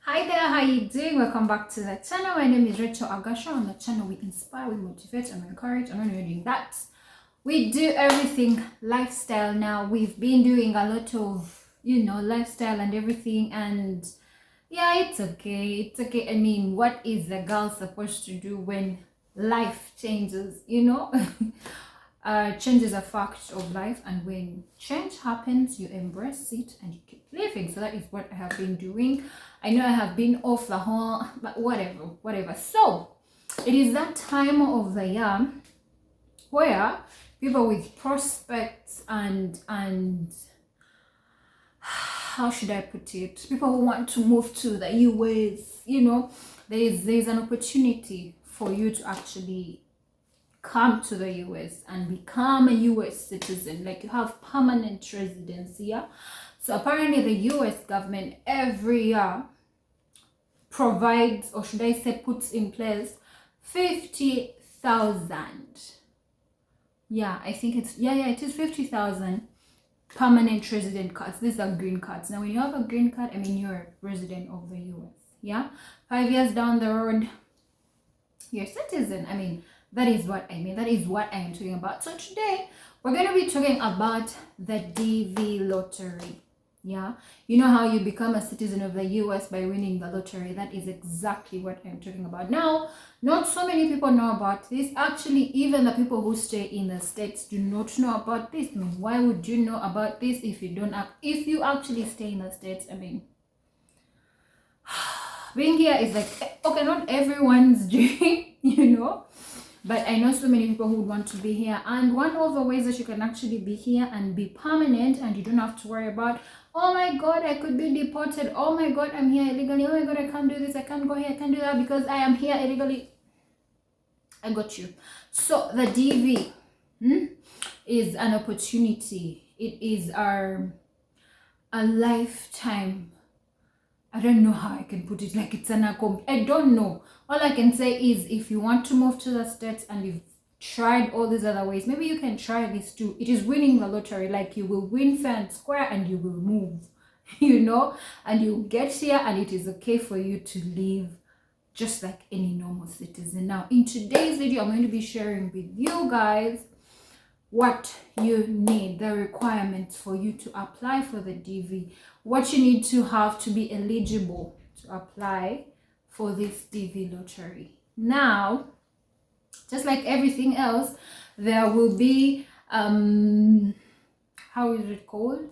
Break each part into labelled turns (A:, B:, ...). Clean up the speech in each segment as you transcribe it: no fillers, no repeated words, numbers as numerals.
A: Hi there, how you doing? Welcome back to the channel. My name is Rachel Agasha. On the channel we inspire, we motivate, and we encourage. And when we're doing that, we do everything lifestyle. Now we've been doing a lot of lifestyle and everything, and yeah, it's okay. It's okay. I mean, what is the girl supposed to do when life changes? Change is a fact of life, and when change happens, you embrace it and you keep living. So that is what I have been doing. I know I have been off the whole, but whatever. So it is that time of the year where people with prospects and how should I put it? People who want to move to the US, there's an opportunity for you to actually come to the US and become a US citizen, like you have permanent residency. Yeah, so apparently the US government every year provides, or should I say puts in place, 50,000, I think it's it is 50,000 permanent resident cards. These are green cards. Now when you have a green card, I mean you're a resident of the US. Yeah, 5 years down the road, you're a citizen. I mean, that is what I mean. That is what I am talking about. So today we're going to be talking about the DV lottery. Yeah, you know how you become a citizen of the US by winning the lottery. That is exactly what I'm talking about. Now, not so many people know about this. Actually, even the people who stay in the States do not know about this. I mean, why would you know about this if you don't have, if you actually stay in the States? I mean, being here is like, okay, not everyone's dream, but I know so many people who would want to be here. And one of the ways that you can actually be here and be permanent, and you don't have to worry about, oh my God, I could be deported. Oh my God, I'm here illegally. Oh my God, I can't do this. I can't go here. I can't do that because I am here illegally. I got you. So the DV is an opportunity. It is a lifetime. I don't know how I can put it, like it's I don't know. All I can say is if you want to move to the States and you've tried all these other ways, maybe you can try this too. It is winning the lottery. Like you will win fair and square and you will move, and you get here and it is okay for you to live just like any normal citizen. Now in today's video, I'm going to be sharing with you guys what you need, the requirements for you to apply for the DV, what you need to have to be eligible to apply for this DV lottery. Now, just like everything else, there will be how is it called?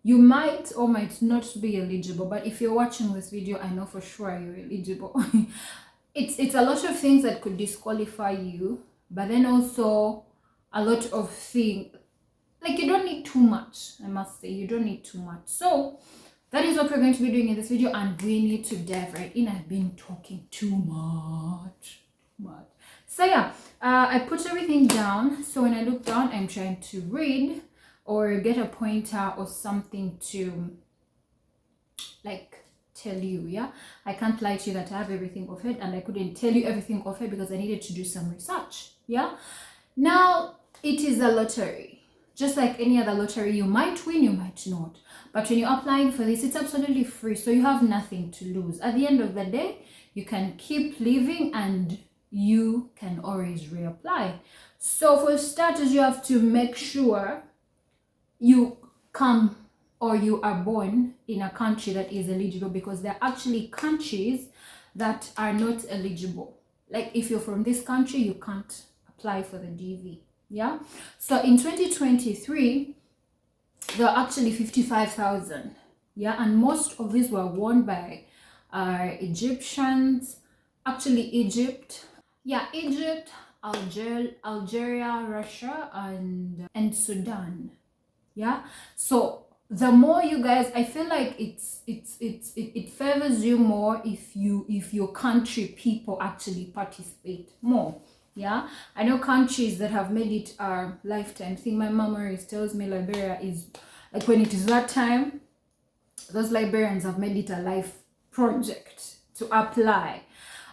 A: You might or might not be eligible, but if you're watching this video, I know for sure you're eligible. It's a lot of things that could disqualify you, but then also a lot of things, like you don't need too much. I must say, you don't need too much. So that is what we're going to be doing in this video, and we need to dive right in. I've been talking too much. So yeah, I put everything down. So when I look down, I'm trying to read or get a pointer or something to like tell you. Yeah, I can't lie to you that I have everything off it, and I couldn't tell you everything off it because I needed to do some research. Yeah, now it is a lottery. Just like any other lottery, you might win, you might not. But when you're applying for this, it's absolutely free. So you have nothing to lose. At the end of the day, you can keep living and you can always reapply. So for starters, you have to make sure you come or you are born in a country that is eligible, because there are actually countries that are not eligible. Like if you're from this country, you can't apply for the DV. Yeah, so in 2023 there are actually 55,000. Yeah, and most of these were won by Egyptians. Actually Egypt, Algeria, Russia, and Sudan. Yeah, so the more you guys, I feel like it favors you more if your country people actually participate more. Yeah, I know countries that have made it a lifetime thing. My mom always tells me Liberia is like, when it is that time, those Liberians have made it a life project to apply,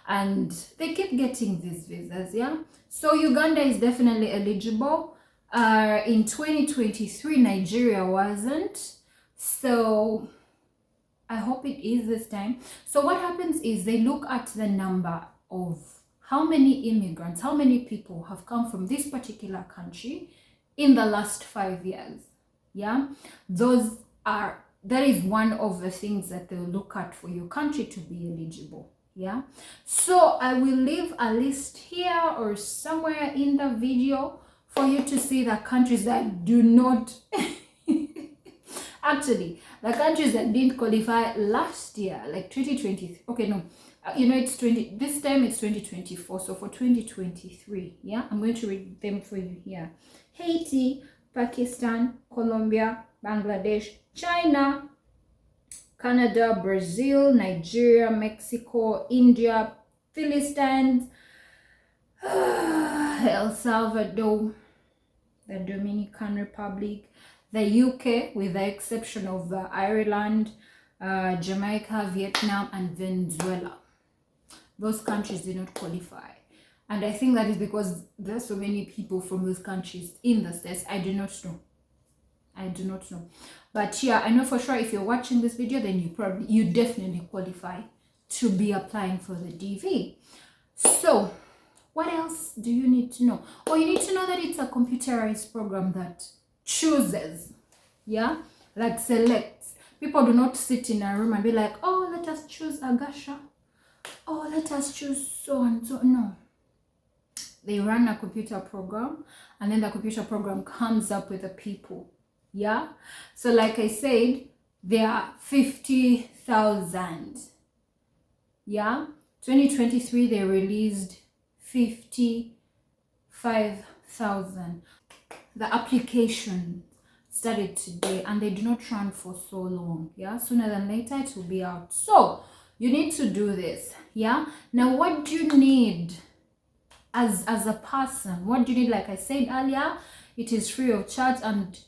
A: and they keep getting these visas. Yeah, so Uganda is definitely eligible. In 2023 Nigeria wasn't. So I hope it is this time. So what happens is they look at the number of how many immigrants, how many people have come from this particular country in the last 5 years. Yeah, that is one of the things that they'll look at for your country to be eligible. Yeah, so I will leave a list here or somewhere in the video for you to see the countries that do not actually the countries that didn't qualify last year, like 2020. Okay, no, it's this time it's 2024. So for 2023, yeah, I'm going to read them for you here. Haiti, Pakistan, Colombia, Bangladesh, China, Canada, Brazil, Nigeria, Mexico, India, Philippines, El Salvador, the Dominican Republic, the UK, with the exception of Ireland, Jamaica, Vietnam, and Venezuela. Those countries did not qualify. And I think that is because there are so many people from those countries in the States. I do not know. But yeah, I know for sure if you're watching this video, then you definitely qualify to be applying for the DV. So what else do you need to know? Oh, you need to know that it's a computerized program that chooses, yeah, like selects. People do not sit in a room and be like, oh, let us choose Agasha, oh, let us choose so and so. No, they run a computer program, and then the computer program comes up with the people. Yeah, so like I said, there are 50,000. Yeah, 2023 they released 55,000. The application started today, and they do not run for so long. Yeah, sooner than later it will be out. So you need to do this. Yeah, now what do you need as a person? What do you need? Like I said earlier, it is free of charge, and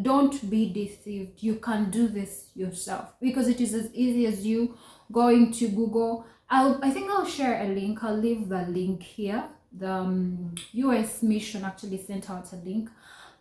A: don't be deceived. You can do this yourself because it is as easy as you going to Google. I think I'll share a link. I'll leave the link here. The US mission actually sent out a link,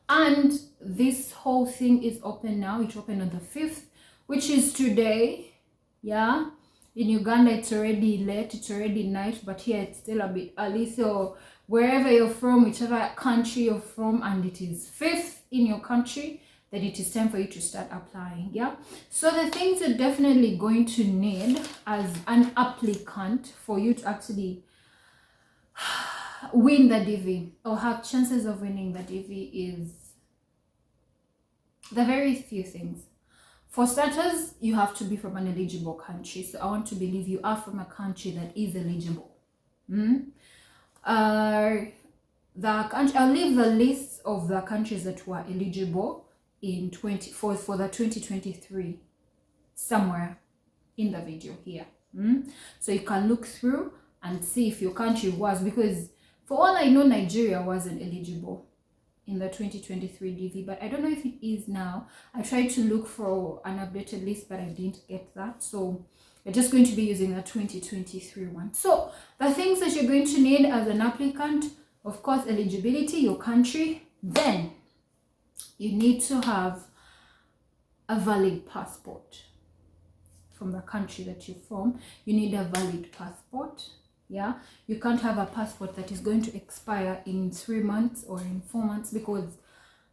A: and this whole thing is open now. It opened on the 5th, which is today. Yeah, in Uganda it's already late, it's already night, but here it's still a bit early. So wherever you're from, whichever country you're from, and it is 5th in your country, that it is time for you to start applying. Yeah, so the things you're definitely going to need as an applicant for you to actually win the DV or have chances of winning the DV is the very few things. For starters, you have to be from an eligible country. So I want to believe you are from a country that is eligible. I'll leave the list of the countries that were eligible for the 2023 somewhere in the video here. So you can look through and see if your country was, because for all I know, Nigeria wasn't eligible in the 2023 DV, but I don't know if it is now. I tried to look for an updated list, but I didn't get that. So we're just going to be using the 2023 one. So the things that you're going to need as an applicant, of course, eligibility, your country. Then you need to have a valid passport from the country that you're from. You need a valid passport. Yeah, you can't have a passport that is going to expire in 3 months or in 4 months, because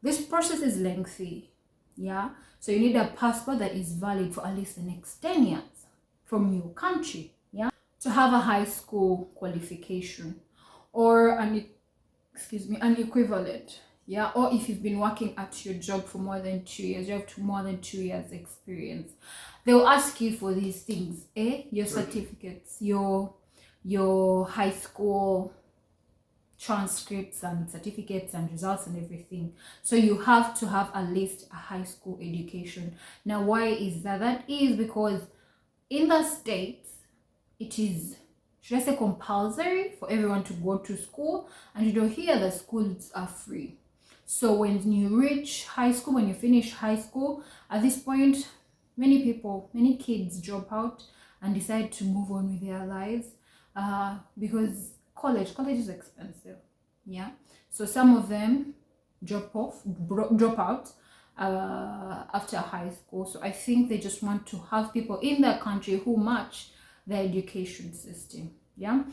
A: this process is lengthy. Yeah, so you need a passport that is valid for at least the next 10 years from your country. Yeah, to have a high school qualification or an equivalent. Yeah, or if you've been working at your job for more than 2 years, you have more than 2 years experience. They'll ask you for these things, your certificates, your high school transcripts and certificates and results and everything. So you have to have at least a high school education. Now, why is that? That is because in the States, it is, should I say, compulsory for everyone to go to school, and here the schools are free. So when you reach high school, when you finish high school, at this point, many kids drop out and decide to move on with their lives. Because college is expensive. Yeah, so some of them drop out, after high school. So I think they just want to have people in their country who match the education system. Yeah.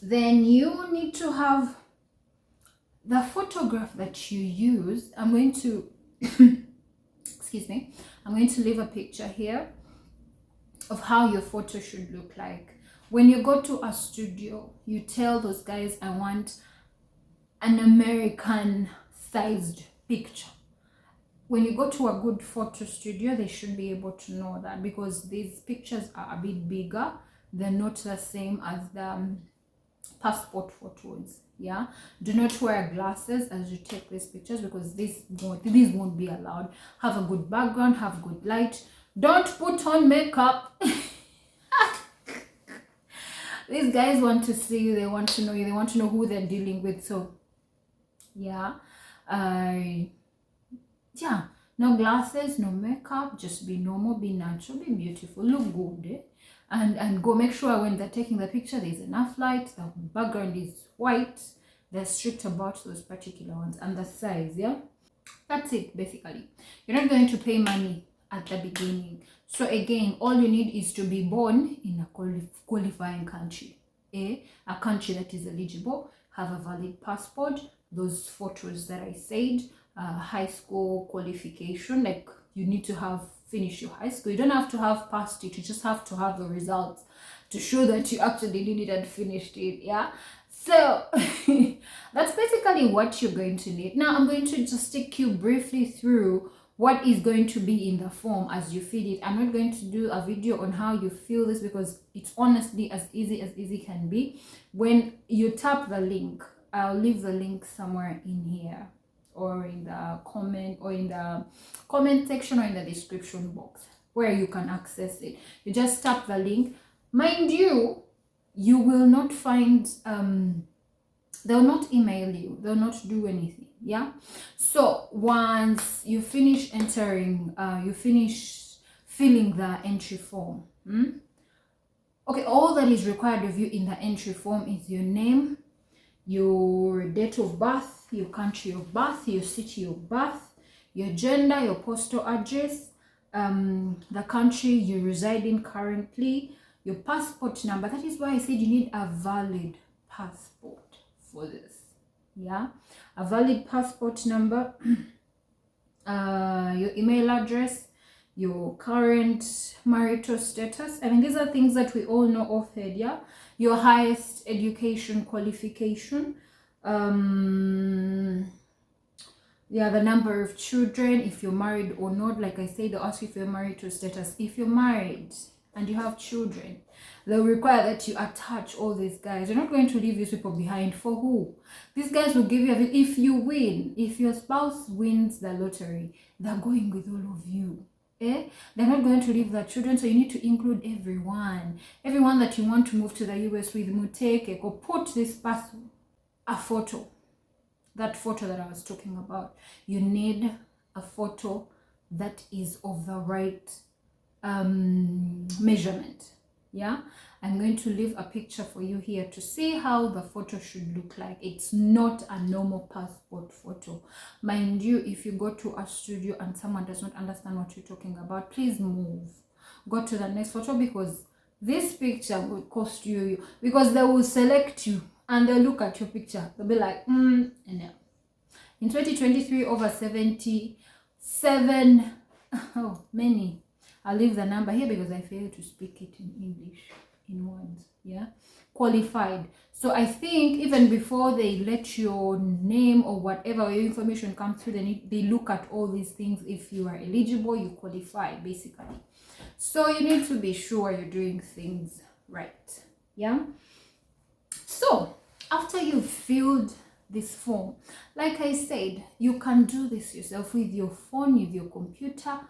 A: Then you need to have the photograph that you use. I'm going to excuse me, I'm going to leave a picture here of how your photo should look like. When you go to a studio, you tell those guys, I want an American sized picture. When you go to a good photo studio, they should be able to know that, because these pictures are a bit bigger. They're not the same as the passport photos. Yeah, do not wear glasses as you take these pictures, because these won't be allowed. Have a good background, have good light. Don't put on makeup. These guys want to see you, they want to know you, they want to know who they're dealing with. So yeah, yeah, no glasses, no makeup, just be normal, be natural, be beautiful, look good, eh? And go make sure when they're taking the picture there's enough light, the background is white. They're strict about those particular ones, and the size. Yeah, that's it. Basically, you're not going to pay money at the beginning. So again, all you need is to be born in a qualifying country, a country that is eligible, have a valid passport, those photos that I said, high school qualification, like you need to have finished your high school. You don't have to have passed it, you just have to have the results to show that you actually did it and finished it. Yeah, so that's basically what you're going to need. Now I'm going to just take you briefly through what is going to be in the form as you fill it. I'm not going to do a video on how you fill this, because it's honestly as easy can be. When you tap the link, I'll leave the link somewhere in here, or in the comment section, or in the description box where you can access it. You just tap the link. Mind you, you will not find they'll not email you, they'll not do anything. Yeah, so once you finish entering, you finish filling the entry form, okay, all that is required of you in the entry form is your name, your date of birth, your country of birth, your city of birth, your gender, your postal address, the country you reside in currently, your passport number. That is why I said you need a valid passport for this. Yeah, a valid passport number, your email address, your current marital status. I mean, these are things that we all know offhand. Yeah, your highest education qualification, yeah, the number of children, if you're married or not. Like I said, they'll ask you for your marital status. If you're married and you have children, they'll require that you attach all these guys. You're not going to leave these people behind. For who? These guys will give you if you win, if your spouse wins the lottery, they're going with all of you. Eh? They're not going to leave their children, so you need to include everyone that you want to move to the US with. Muteke, or put this person a photo, that photo that I was talking about. You need a photo that is of the right measurement. Yeah, I'm going to leave a picture for you here to see how the photo should look like. It's not a normal passport photo. Mind you, if you go to a studio and someone does not understand what you're talking about, please move, go to the next photo, because this picture will cost you, because they will select you and they'll look at your picture, they'll be like and yeah. In 2023, over 77 many. I'll leave the number here because I failed to speak it in English, in words. Yeah, qualified. So I think even before they let your name or whatever your information come through, they look at all these things. If you are eligible, you qualify, basically. So you need to be sure you're doing things right. Yeah. So after you've filled this form, like I said, you can do this yourself with your phone, with your computer.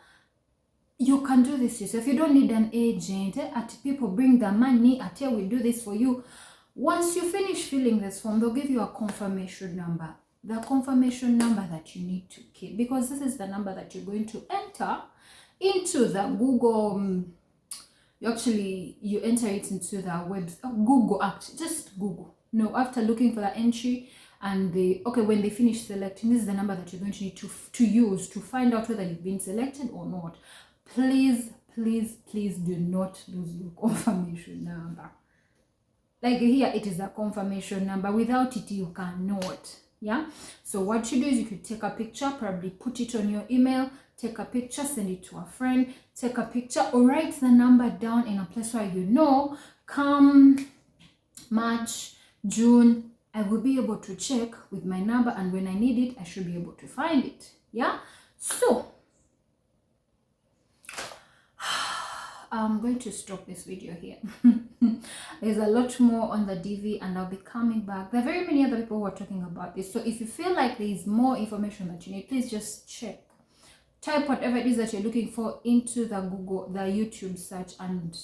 A: You can do this yourself. You don't need an agent. At people bring the money. At here we do this for you. Once you finish filling this form, they'll give you a confirmation number. The confirmation number that you need to keep, because this is the number that you're going to enter into the Google. You enter it into the web. Google, actually, just Google. No, after looking for the entry, and when they finish selecting, this is the number that you're going to need to use to find out whether you've been selected or not. Please do not lose your confirmation number. Like here, it is a confirmation number. Without it, you cannot. Yeah. So what you do is you could take a picture, probably put it on your email, take a picture, send it to a friend, take a picture, or write the number down in a place where you know, come March, June, I will be able to check with my number, and when I need it, I should be able to find it. Yeah. So I'm going to stop this video here. There's a lot more on the DV, and I'll be coming back. There are very many other people who are talking about this. So if you feel like there is more information that you need, please just check. Type whatever it is that you're looking for into the YouTube search, and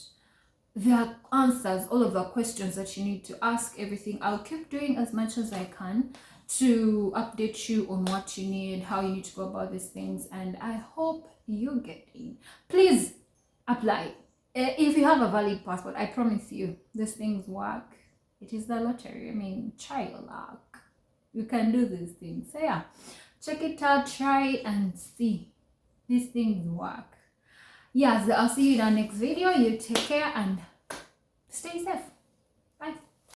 A: there are answers, all of the questions that you need to ask, everything. I'll keep doing as much as I can to update you on what you need, how you need to go about these things, and I hope you get in. Please apply. If you have a valid passport, I promise you, these things work. It is the lottery. I mean, try your luck. You can do these things. So yeah, check it out, try it, and see. These things work. Yes, I'll see you in our next video. You take care and stay safe. Bye.